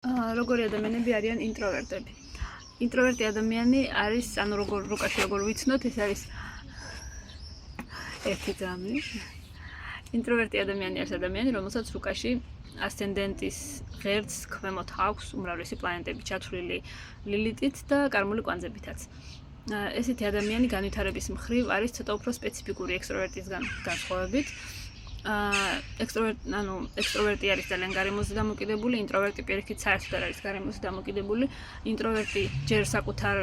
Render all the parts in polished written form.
როგორი ადამიანები არიან ინტროვერტები. ინტროვერტი ადამიანი არის, ანუ რუკაში როგორ ვიცნოთ, ეს არის ერთი ძამი. ინტროვერტი ადამიანი არის ადამიანი, რომელსაც რუკაში ასცენდენტის ღერძს ქვემოთ აქვს უმრავლესი პლანეტები ჩათვლილი ლილიტით და კარმული კვანძებითაც. ესეთი ადამიანი განვითარების მხრივ არის ცოტა უფრო სპეციფიკური ექსტროვერტისგან განსხვავებით. ექსტროვერტი არის ძალიან გარემოზე დამოკიდებული, ინტროვერტი პირიქით საერთოდ არ არის გარემოზე დამოკიდებული. ინტროვერტი ჯერ საკუთარ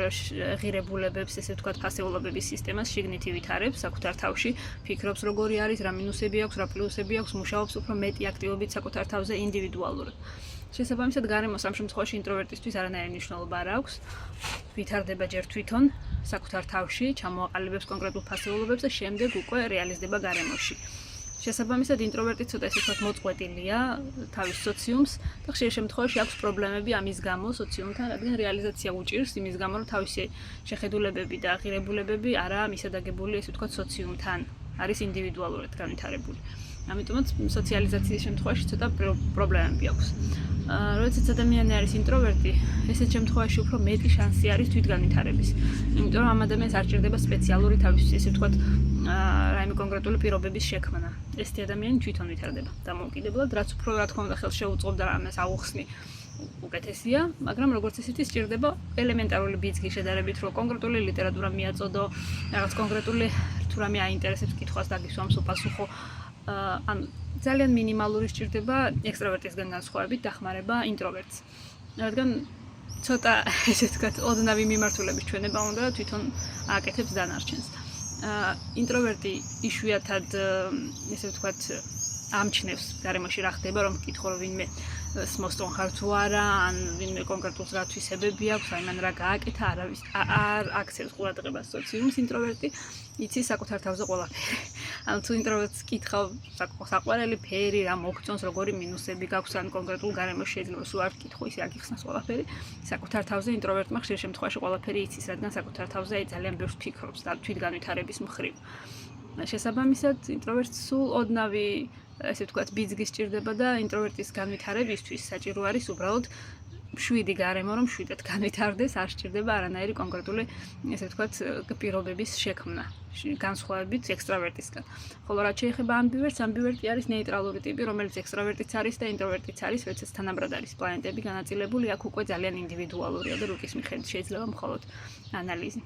ღირებულებებს, ესე ვთქვათ, ფასეულობების სისტემას შიგნით ივითარებს საკუთარ თავში, ფიქრობს როგორი არის, რა მინუსები აქვს, რა პლუსები აქვს, მუშაობს უფრო მეტი აქტივობით საკუთარ თავზე ინდივიდუალურად. შესაბამისად, გარემოს ამ შემთხვევაში ინტროვერტისთვის არანაირი მნიშვნელობა არ აქვს. ვითარდება ჯერ თვითონ საკუთარ თავში, ჩამოაყალიბებს კონკრეტულ ფასეულობებს და შემდეგ უკვე რეალიზდება გარემოში. შესაბამისად, ინტროვერტი ცოტა ესე ვთქვათ მოწყვეტილია თავის სოციუმს და ხშირ შემთხვევაში აქვს პრობლემები ამის გამო სოციუმთან, რადგან რეალიზაცია უჭირს იმის გამო, რომ თავისი შეხედულებები და ღირებულებები არაა მისადაგებული ესე ვთქვათ სოციუმთან, არის ინდივიდუალურად განვითარებული. ამიტომაც სოციალიზაციის შემთხვევაში ცოტა პრობლემები აქვს. როდესაც ადამიანი არის ინტროვერტი, ესეთ შემთხვევაში უფრო მეტი შანსი არის თვითგანვითარების. იმიტომ რომ ამ ადამიანს არ ჭირდება სპეციალური თავისი ესე ვთქვათ რაიმე კონკრეტული პირობების შექმნა. ესეთი ადამიანი თვითონ ვითარდება დამოუკიდებლად, რაც უფრო რა თქმა უნდა ხელს შეუწყობდა ამას აუხსნი უკეთესია, მაგრამ როგორც ისეთი სჭირდება ელემენტარული ბიძგი შედარებით, რომ კონკრეტული ლიტერატურა მიაწოდო, რაღაც კონკრეტული თუ რამე აინტერესებს კითხვას დაგისვამს უპასუხო. ანუ ძალიან მინიმალური სჭირდება ექსტროვერტისგან განსხვავებით დახმარება ინტროვერტს. რადგან ცოტა ესე ვთქვათ ოდნავი მიმართულების ჩვენება უნდა და თვითონ ააკეთებს დანარჩენს. ინტროვერტი იშვიათად ესე ვთქვათ ამჩნევს გარემოში რა ხდება, რომ მკითხო რომ ვინმე მოსწონ ხარ თუ არა, ან ვინმე კონკრეტულს რა თვისებები აქვს, აი მან რა გააკეთა, არავის არ აქცევს ყურადღებას სოციუმს. ინტროვერტი იცის საკუთარ თავზე ყველაფერი. ანუ თუ ინტროვერტს კითხავ საყვარელი ფერი, რა მოგწონს, როგორი მინუსები გაქვს, ან კონკრეტულ გარემოში შეიძლება სულ არ ვკითხო, ისე აგიხსნას ყველაფერი. საკუთარ თავზე ინტროვერტმა ხშირ შემთხვევაში ყველაფერი იცის, რადგან საკუთარ თავზე ძალიან ბევრს ფიქრობს და თვითგანვითარების მხრივ. შესაბამისად, ინტროვერტს სულ ოდნავი ესე ვთქვათ ბიძგი სჭირდება და ინტროვერტის განვითარებისთვის საჭირო არის უბრალოდ შვიდი გარემო, რომ შვიდად განვითარდეს, არ სჭირდება არანაირი კონკრეტული ესე ვთქვათ პირობების შექმნა, განსხვავებით ექსტროვერტისგან. ხოლო რაც შეეხება ამბივერტს, ამბივერტი არის ნეიტრალური ტიპი, რომელიც ექსტროვერტიც არის და ინტროვერტიც არის, როდესაც თანაბრად არის პლანეტები განაწილებული, აქ უკვე ძალიან ინდივიდუალურია და რუკის მიხედვით შეიძლება მხოლოდ ანალიზი.